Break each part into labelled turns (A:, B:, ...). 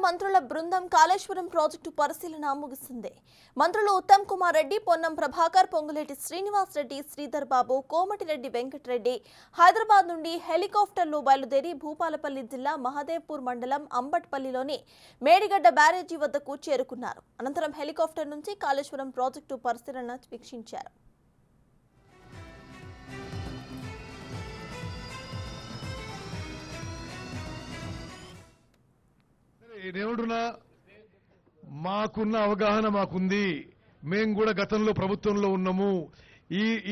A: మంత్రుల బృందం కాళేశ్వరం ప్రాజెక్టు పరిశీలన ముగిసింది. మంత్రులు ఉత్తమ్ కుమార్ రెడ్డి, పొన్నం ప్రభాకర్, పొంగులేటి శ్రీనివాస్ రెడ్డి, శ్రీధర్ బాబు, కోమటిరెడ్డి వెంకటరెడ్డి హైదరాబాద్ నుండి హెలికాప్టర్లో బయలుదేరి భూపాలపల్లి జిల్లా మహదేవ్పూర్ మండలం అంబట్పల్లిలోని మేడిగడ్డ బ్యారేజీ వద్దకు చేరుకున్నారు. అనంతరం హెలికాప్టర్ నుంచి కాళేశ్వరం ప్రాజెక్టు పరిశీలన వీక్షించారు.
B: నేనుడునా మాకున్న అవగాహన మాకుంది. మేము కూడా గతంలో ప్రభుత్వంలో ఉన్నాము.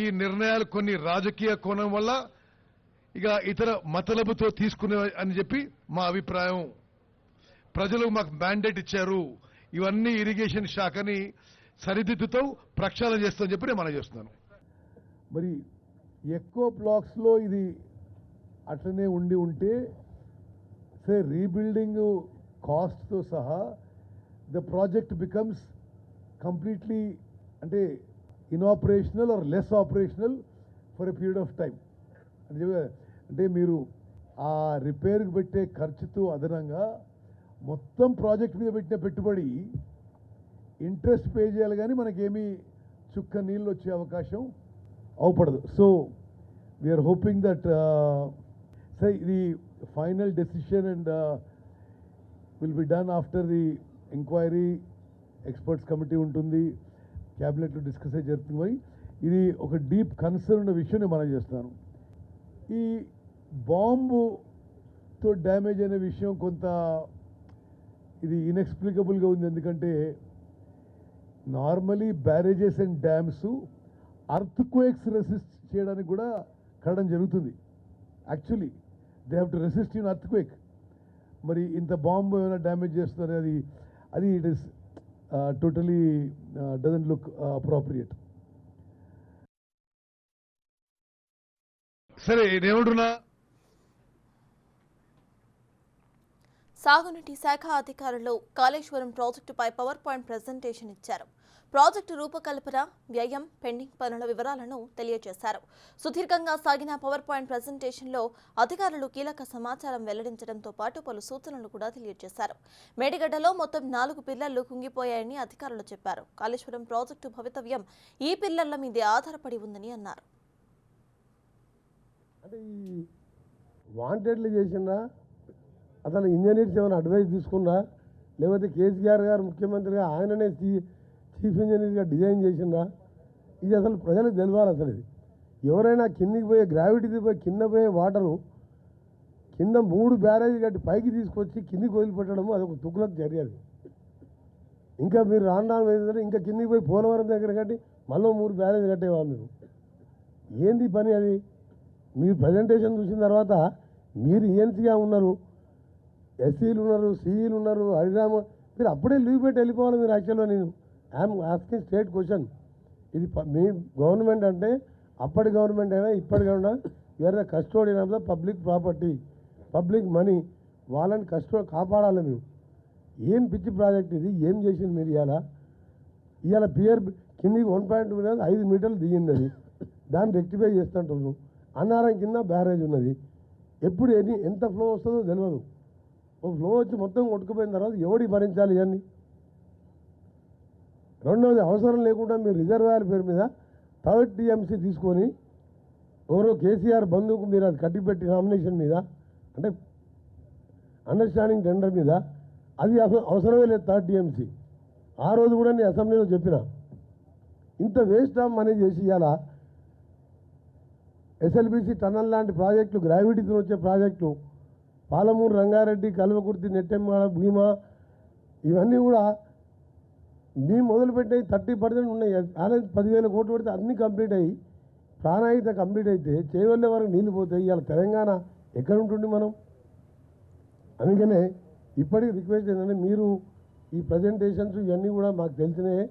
B: ఈ నిర్ణయాలు కొన్ని రాజకీయ కోణం వల్ల ఇక ఇతర మతలబుతో తీసుకునే అని చెప్పి మా అభిప్రాయం. ప్రజలు మాకు మ్యాండేట్ ఇచ్చారు. ఇవన్నీ ఇరిగేషన్ శాఖని సరిదిద్దుతో ప్రక్షాళన చేస్తామని చెప్పి నేను మనం చేస్తున్నాను.
C: మరి ఎక్కువ బ్లాక్స్ లో ఇది అట్లనే ఉంటే సే రీబిల్డింగ్ కాస్ట్ తో సహా ద ప్రాజెక్ట్ బికమ్స్ కంప్లీట్లీ అంటే inoperational or less operational for a period of time. అంటే మీరు ఆ రిపేర్కి పెట్టే ఖర్చుతో అదనంగా మొత్తం ప్రాజెక్ట్ మీద పెట్టిన పెట్టుబడి ఇంట్రెస్ట్ పే చేయాలి, కానీ మనకేమీ చుక్క నీళ్ళు వచ్చే అవకాశం అవపడదు. సో వీఆర్ హోపింగ్ దట్ ఇది final decision and will be done after the inquiry. Experts committee ఉంటుంది, క్యాబినెట్లో డిస్కస్ అయ్యి జరుగుతుంది. మరి ఇది ఒక డీప్ కన్సర్న్ ఉన్న విషయాన్ని మనం చేస్తున్నాను. ఈ బాంబుతో డ్యామేజ్ అనే విషయం కొంత ఇది ఇన్ఎక్స్ప్లికబుల్గా ఉంది. ఎందుకంటే normally barrages and dams earth quakes resist చేయడానికి కూడా కడడం జరుగుతుంది. Actually they have to resist in earth quake. మరి ఇంత బాంబు ఏమైనా డ్యామేజ్ చేస్తున్నారు, అది it is totally doesn't look appropriate.
B: సరే నేనుడునా
A: సాగునీటి శాఖ అధికారులు కాళేశ్వరం ప్రాజెక్టుపై పవర్ పాయింట్ ప్రెజెంటేషన్ ఇచ్చారు. ప్రాజెక్టు రూపకల్పన, వ్యయం, పెండింగ్ పనుల వివరాలను తెలియజేశారు. సుదీర్ఘంగా సాగిన పవర్ పాయింట్ ప్రెజెంటేషన్లో అధికారులు కీలక సమాచారం వెల్లడించడంతో పాటు పలు సూచనలు కూడా తెలియజేశారు. మేడిగడ్డలో మొత్తం 4 పిల్లర్లు కుంగిపోయాయని అధికారులు చెప్పారు. కాళేశ్వరం ప్రాజెక్టు భవితవ్యం ఈ పిల్లర్ల మీదే ఆధారపడి ఉందని అన్నారు.
D: అంటే ఈ వాంటెడ్లు చేసిందా, అసలు ఇంజనీర్స్ ఏమైనా అడ్వైస్ తీసుకున్నా, లేకపోతే కేసీఆర్ గారు ముఖ్యమంత్రిగా ఆయననే చీఫ్ ఇంజనీర్గా డిజైన్ చేసిందా, ఇది అసలు ప్రజలకు తెలియాలి. అసలు ఇది ఎవరైనా కిందికి పోయే గ్రావిటీకి పోయి కింద పోయే వాటరు కింద 3 బ్యారేజ్ కట్టి పైకి తీసుకొచ్చి కిందికి వదిలిపెట్టడము అదొక తుకులకు చర్య. అది ఇంకా మీరు రాను ఇంకా కిందికి పోయి పోలవరం దగ్గర కట్టి మళ్ళీ 3 బ్యారేజ్ కట్టేవాళ్ళు. మీరు ఏంది పని అది? మీరు ప్రజెంటేషన్ చూసిన తర్వాత మీరు ఈఎన్సీగా ఉన్నారు, ఎస్సీలు ఉన్నారు, సిఈలు ఉన్నారు, హరిరామ, మీరు అప్పుడే లీవ్ పెట్టి వెళ్ళిపోవాలి. మీరు యాక్చువల్గా నేను ఐఎమ్ ఆస్కింగ్ స్ట్రేట్ క్వశ్చన్. ఇది మీ గవర్నమెంట్ అంటే అప్పటి గవర్నమెంట్ అయినా ఇప్పటి government you are the custodian of the public property, public money. వాళ్ళని కాపాడాలి. మేము ఏం పిచ్చి ప్రాజెక్ట్ ఇది, ఏం చేసింది మీరు? ఇవాళ పియర్ కిందికి 1.2 5 మీటర్లు దిగింది. అది దాన్ని రెక్టిఫై చేస్తుంటున్నాం. అన్నారం కింద బ్యారేజ్ ఉన్నది. ఎప్పుడు ఎంత ఫ్లో వస్తుందో తెలియదు. ఒక ఫ్లో వచ్చి మొత్తం కొట్టుకుపోయిన తర్వాత ఎవడి భరించాలి ఇవన్నీ? రెండవది, అవసరం లేకుండా మీరు రిజర్వాయర్ పేరు మీద 3rd TMC తీసుకొని ఎవరో కేసీఆర్ బంధువుకు మీరు అది కట్టిపెట్టి నామినేషన్ మీద, అంటే అండర్స్టాండింగ్ టెండర్ మీద, అది అవసరమే లేదు 3rd TMC. ఆ రోజు కూడా నేను అసెంబ్లీలో చెప్పిన, ఇంత వేస్ట్ ఆఫ్ మనీ చేసి ఇవాళ SLBC టన్నల్ లాంటి ప్రాజెక్టులు, గ్రావిటీతో వచ్చే ప్రాజెక్టులు, పాలమూరు, రంగారెడ్డి, కల్వకుర్తి, నెట్టెమ్మాడ, భీమా, ఇవన్నీ కూడా మేము మొదలుపెట్టే 30% ఉన్నాయి. అలాగే 10,000 కోట్లు పెడితే అన్నీ కంప్లీట్ అయ్యి ప్రాణాయిత కంప్లీట్ అయితే చేయవల్లే వరకు నీళ్ళు పోతాయి. ఇవాళ తెలంగాణ ఎక్కడ ఉంటుంది మనం? అందుకనే ఇప్పటికి రిక్వెస్ట్ ఏంటంటే మీరు ఈ ప్రజెంటేషన్స్ ఇవన్నీ కూడా మాకు తెలిసినాయి.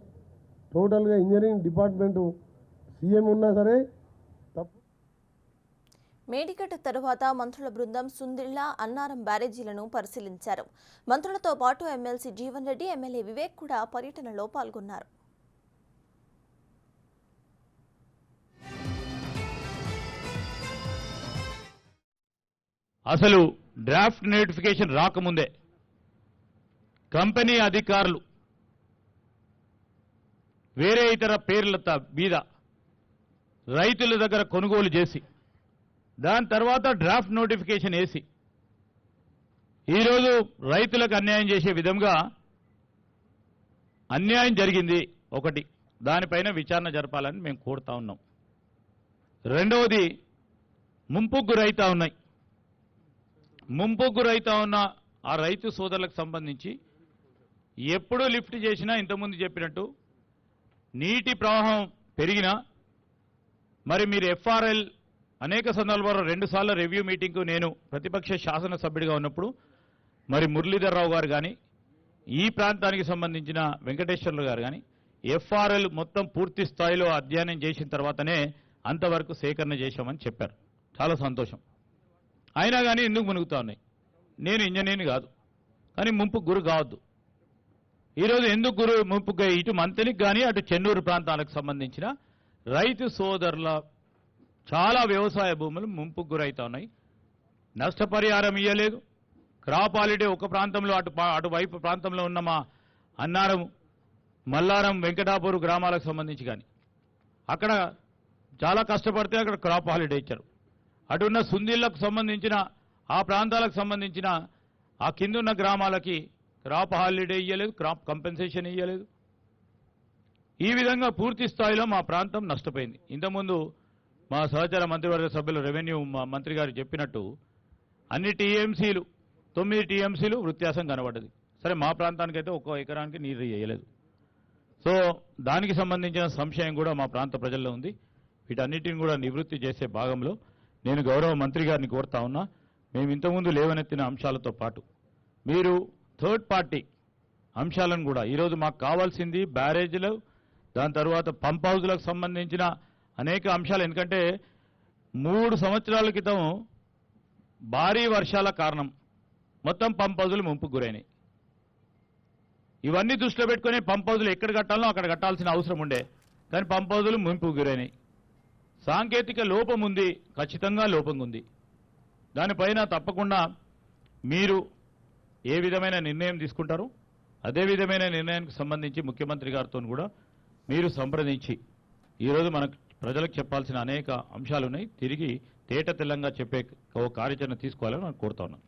D: టోటల్గా ఇంజనీరింగ్ డిపార్ట్మెంటు సీఎం ఉన్నా సరే తప్పు.
A: మేడిగడ్డ తరువాత మంత్రుల బృందం సుందిళ్ల, అన్నారం బ్యారేజీలను పరిశీలించారు. మంత్రులతో పాటు ఎమ్మెల్సీ జీవన్ రెడ్డి, ఎమ్మెల్యే వివేక్ కూడా పర్యటనలో పాల్గొన్నారు.
E: అసలు డ్రాఫ్ట్ నోటిఫికేషన్ రాకముందే కంపెనీ అధికారులు వేరే ఇతర పేర్ల మీద రైతుల దగ్గర కొనుగోలు చేసి దాని తర్వాత డ్రాఫ్ట్ నోటిఫికేషన్ వేసి ఈరోజు రైతులకు అన్యాయం చేసే విధంగా అన్యాయం జరిగింది. ఒకటి, దానిపైన విచారణ జరపాలని మేము కోరుతా ఉన్నాం. రెండవది, ముంపుకు గురైతా ఉన్నాయి. ముంపుకు గురైతా ఉన్న ఆ రైతు సోదరులకు సంబంధించి ఎప్పుడూ లిఫ్ట్ చేసినా ఇంతకుముందు చెప్పినట్టు నీటి ప్రవాహం పెరిగినా మరి మీరు ఎఫ్ఆర్ఎల్ అనేక సందర్భాల్లో 2 సార్లు రివ్యూ మీటింగ్కు నేను ప్రతిపక్ష శాసనసభ్యుడిగా ఉన్నప్పుడు మరి మురళీధర్ రావు గారు కానీ ఈ ప్రాంతానికి సంబంధించిన వెంకటేశ్వర్లు గారు కానీ ఎఫ్ఆర్ఎల్ మొత్తం పూర్తి స్థాయిలో అధ్యయనం చేసిన తర్వాతనే అంతవరకు సేకరణ చేశామని చెప్పారు. చాలా సంతోషం. అయినా కానీ ఎందుకు మునుగుతా ఉన్నాయి? నేను ఇంజనీర్ని కాదు, కానీ ముంపుకు గురి కావద్దు. ఈరోజు ఎందుకు ముంపుకు ఇటు మంతెనికి కానీ అటు చెన్నూరు ప్రాంతాలకు సంబంధించిన రైతు సోదరుల చాలా వ్యవసాయ భూములు ముంపుకు గురైతా ఉన్నాయి. నష్టపరిహారం ఇయ్యలేదు. క్రాప్ హాలిడే ఒక ప్రాంతంలో అటువైపు ప్రాంతంలో ఉన్న మా అన్నారం, మల్లారం, వెంకటాపూర్ గ్రామాలకు సంబంధించి కానీ అక్కడ చాలా కష్టపడితే అక్కడ క్రాప్ హాలిడే ఇచ్చారు. అటున్న సుందీళ్లకు సంబంధించిన ఆ ప్రాంతాలకు సంబంధించిన ఆ కిందున్న గ్రామాలకి క్రాప్ హాలిడే ఇయ్యలేదు, క్రాప్ కంపెన్సేషన్ ఇయ్యలేదు. ఈ విధంగా పూర్తి స్థాయిలో మా ప్రాంతం నష్టపోయింది. ఇంతకుముందు మా సహచర మంత్రివర్గ సభ్యులు రెవెన్యూ మంత్రి గారు చెప్పినట్టు అన్ని టీఎంసీలు 9 టీఎంసీలు వ్యత్యాసం కనబడ్డది. సరే, మా ప్రాంతానికైతే 1 ఎకరానికి నీరు వేయలేదు. సో దానికి సంబంధించిన సంశయం కూడా మా ప్రాంత ప్రజల్లో ఉంది. వీటన్నిటిని కూడా నివృత్తి చేసే భాగంలో నేను గౌరవ మంత్రి గారిని కోరుతా ఉన్నా. మేము ఇంతకుముందు లేవనెత్తిన అంశాలతో పాటు మీరు థర్డ్ పార్టీ అంశాలను కూడా ఈరోజు మాకు కావాల్సింది బ్యారేజీలు, దాని తర్వాత పంప్ హౌజ్లకు సంబంధించిన అనేక అంశాలు. ఎందుకంటే 3 సంవత్సరాల క్రితం భారీ వర్షాల కారణం మొత్తం పంప్ హౌజులు ముంపుకు గురైనాయి. ఇవన్నీ దృష్టిలో పెట్టుకుని పంప్ హౌజులు ఎక్కడ కట్టాలో అక్కడ కట్టాల్సిన అవసరం ఉండే, కానీ పంప్ హౌజులు ముంపుకు గురైనాయి. సాంకేతిక లోపం ఉంది, ఖచ్చితంగా లోపం ఉంది. దానిపైన తప్పకుండా మీరు ఏ విధమైన నిర్ణయం తీసుకుంటారు, అదే విధమైన నిర్ణయానికి సంబంధించి ముఖ్యమంత్రి గారితో కూడా మీరు సంప్రదించి ఈరోజు మనకు ప్రజలకు చెప్పాల్సిన అనేక అంశాలు ఉన్నాయి, తిరిగి తేట తెల్లంగా చెప్పే ఓ కార్యాచరణ తీసుకోవాలని నేను కోరుతా ఉన్నాను.